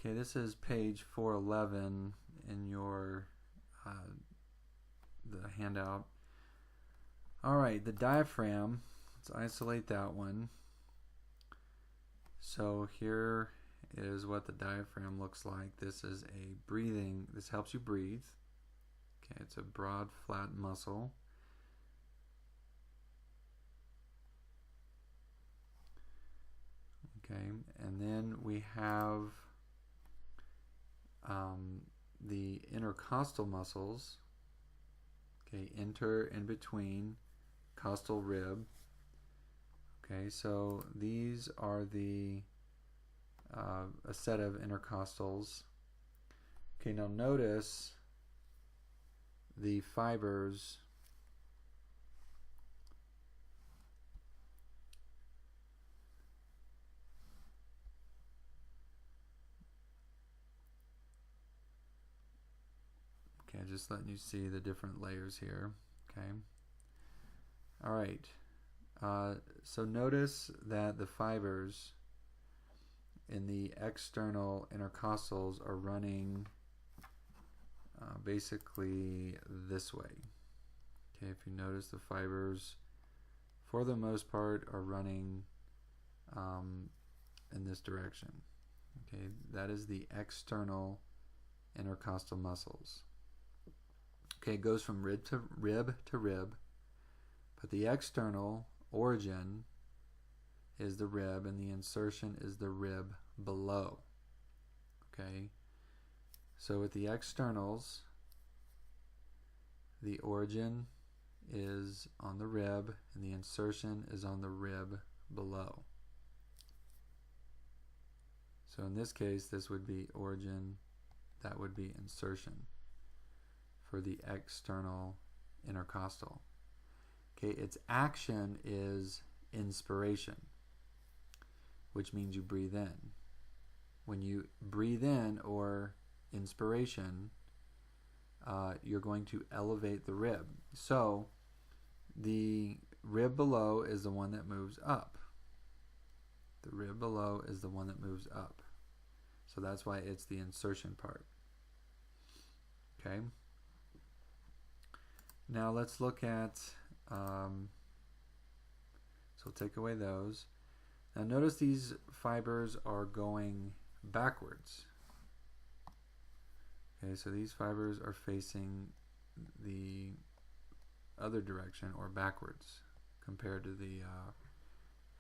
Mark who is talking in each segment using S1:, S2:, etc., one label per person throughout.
S1: Okay, this is page 411 in your the handout. All right, the diaphragm. Let's isolate that one. So here is what the diaphragm looks like. This is a breathing. This helps you breathe. Okay, it's a broad, flat muscle. Okay, and then we have the intercostal muscles. Okay, in between costal rib. Okay, so these are the a set of intercostals. Okay, now notice the fibers Okay, just letting you see the different layers here. Okay. All right. So notice that the fibers in the external intercostals are running basically this way. Okay, if you notice the fibers, for the most part, are running in this direction. Okay, that is the external intercostal muscles. Okay, it goes from rib to rib, but the external origin is the rib and the insertion is the rib below. Okay, so with the externals, the origin is on the rib and the insertion is on the rib below. So in this case, this would be origin, that would be insertion for the external intercostal. Okay, its action is inspiration, which means you breathe in. When you breathe in, or inspiration, you're going to elevate the rib. So the rib below is the one that moves up. The rib below is the one that moves up. So that's why it's the insertion part. Okay. Now let's look at, so we'll take away those. Now notice these fibers are going backwards. Okay, so these fibers are facing the other direction, or backwards, compared to the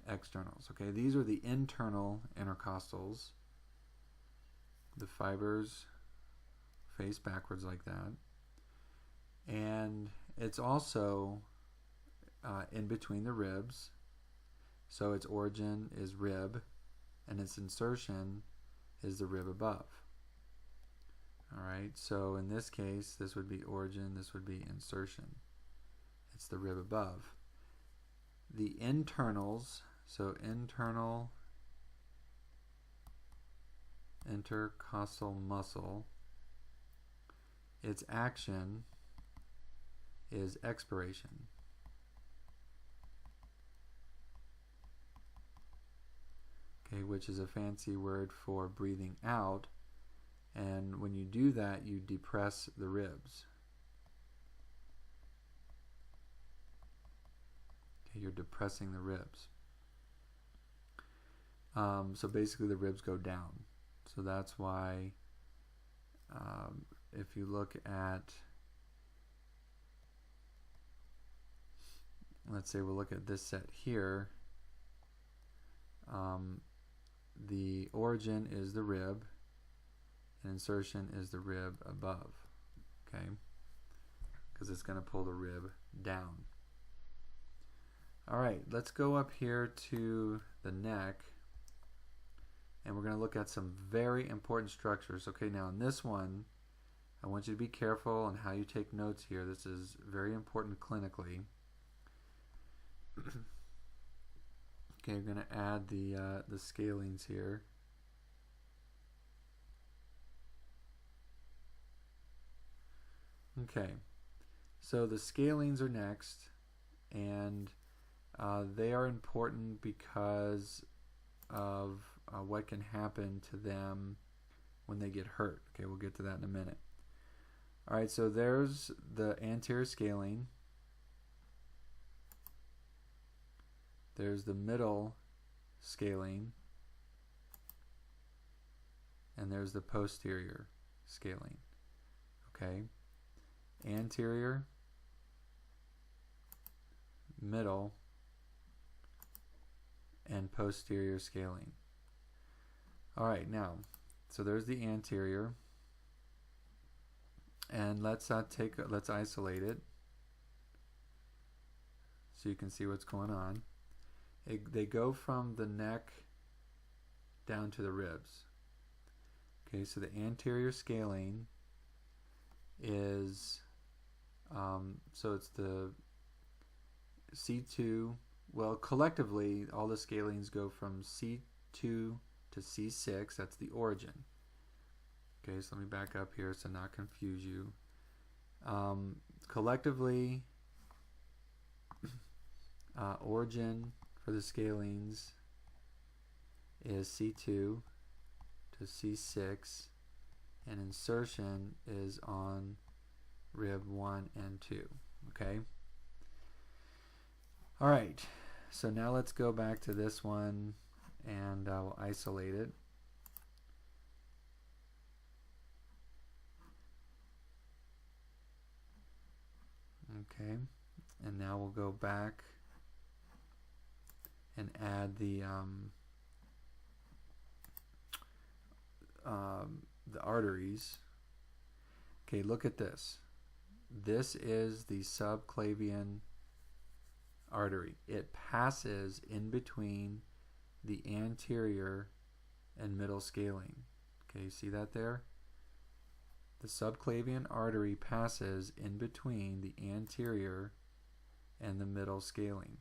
S1: externals. Okay, these are the internal intercostals. The fibers face backwards like that. And it's also in between the ribs, so its origin is rib and its insertion is the rib above. Alright, so in this case, this would be origin, this would be insertion. It's the rib above. The internals, so internal intercostal muscle, its action is expiration. Okay, which is a fancy word for breathing out, and when you do that, you depress the ribs. Okay, you're depressing the ribs. So basically the ribs go down. So that's why if you look at, let's say we'll look at this set here, the origin is the rib and insertion is the rib above, okay, because it's going to pull the rib down. Alright, let's go up here to the neck and we're going to look at some very important structures. Okay, now in this one, I want you to be careful on how you take notes here. This is very important clinically. Okay, we're going to add the scalenes here. Okay, so the scalenes are next, and they are important because of what can happen to them when they get hurt. Okay, we'll get to that in a minute. All right, so there's the anterior scalene. There's the middle scalene. And there's the posterior scalene. Okay, anterior, middle, and posterior scalene. All right, now, so there's the anterior, and let's isolate it so you can see what's going on. They go from the neck down to the ribs. Okay, so the anterior scalene is, so it's the C2, well, collectively, all the scalenes go from C2 to C6, that's the origin. Okay, so let me back up here so not confuse you. Collectively, origin for the scalenes is C2 to C6, and insertion is on rib 1 and 2. Okay? Alright, so now let's go back to this one and we'll isolate it. Okay, and now we'll go back and add the arteries. Okay, look at this. This is the subclavian artery. It passes in between the anterior and middle scalene. Okay, see that there? The subclavian artery passes in between the anterior and the middle scalene.